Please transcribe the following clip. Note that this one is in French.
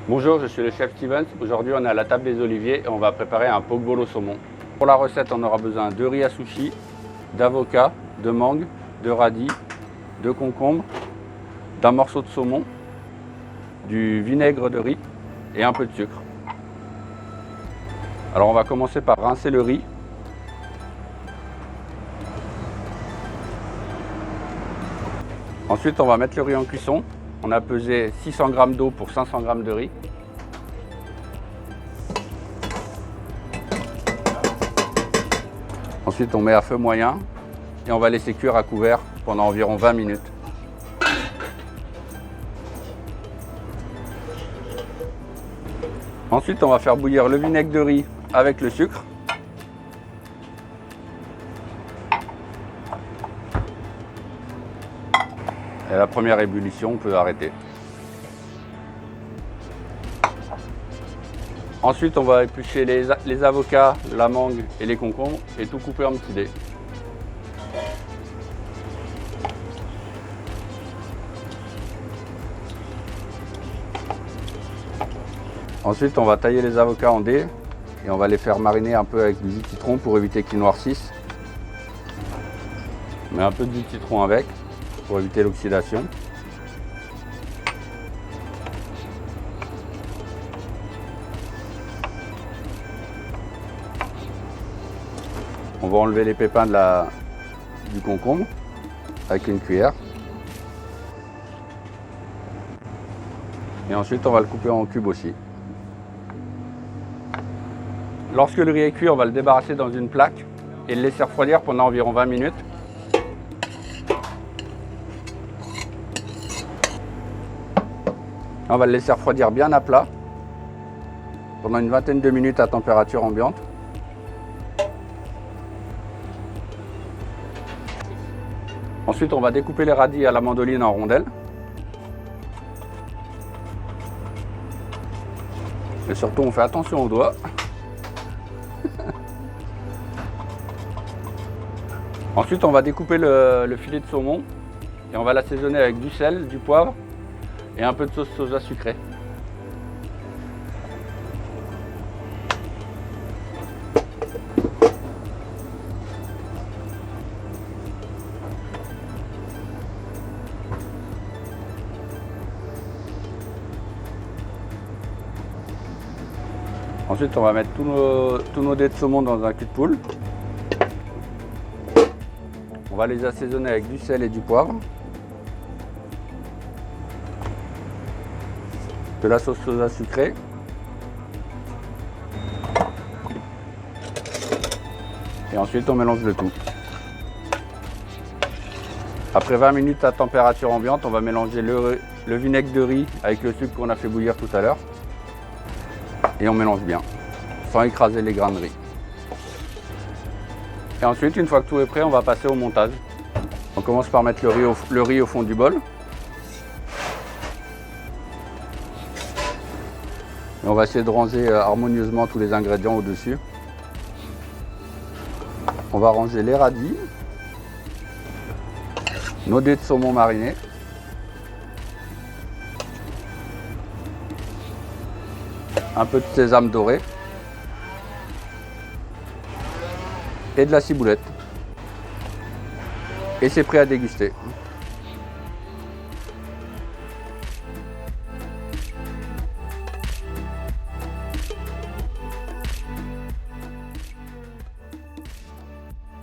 Bonjour, je suis le chef Stevens. Aujourd'hui, on est à la table des oliviers et on va préparer un pokeball au saumon. Pour la recette, on aura besoin de riz à sushi, d'avocat, de mangue, de radis, de concombre, d'un morceau de saumon, du vinaigre de riz et un peu de sucre. Alors on va commencer par rincer le riz. Ensuite, on va mettre le riz en cuisson. On a pesé 600 g d'eau pour 500 g de riz. Ensuite, on met à feu moyen et on va laisser cuire à couvert pendant environ 20 minutes. Ensuite, on va faire bouillir le vinaigre de riz avec le sucre. Et à la première ébullition, on peut arrêter. Ensuite, on va éplucher les avocats, la mangue et les concombres et tout couper en petits dés. Ensuite, on va tailler les avocats en dés et on va les faire mariner un peu avec du jus de citron pour éviter qu'ils noircissent. On met un peu de jus de citron avec pour éviter l'oxydation. On va enlever les pépins du concombre avec une cuillère. Et ensuite, on va le couper en cubes aussi. Lorsque le riz est cuit, on va le débarrasser dans une plaque et le laisser refroidir pendant environ 20 minutes. On va le laisser refroidir bien à plat pendant une vingtaine de minutes à température ambiante. Ensuite, on va découper les radis à la mandoline en rondelles. Et surtout, on fait attention aux doigts. Ensuite, on va découper le filet de saumon et on va l'assaisonner avec du sel, du poivre et un peu de sauce soja sucrée. Ensuite, on va mettre tous nos dés de saumon dans un cul de poule. On va les assaisonner avec du sel et du poivre, de la sauce soja sucrée et ensuite on mélange le tout. Après 20 minutes à température ambiante, on va mélanger le vinaigre de riz avec le sucre qu'on a fait bouillir tout à l'heure et on mélange bien sans écraser les grains de riz. Et ensuite, une fois que tout est prêt, on va passer au montage. On commence par mettre le riz au fond du bol. Et on va essayer de ranger harmonieusement tous les ingrédients au-dessus. On va ranger les radis, nos dés de saumon marinés, un peu de sésame doré et de la ciboulette. Et c'est prêt à déguster.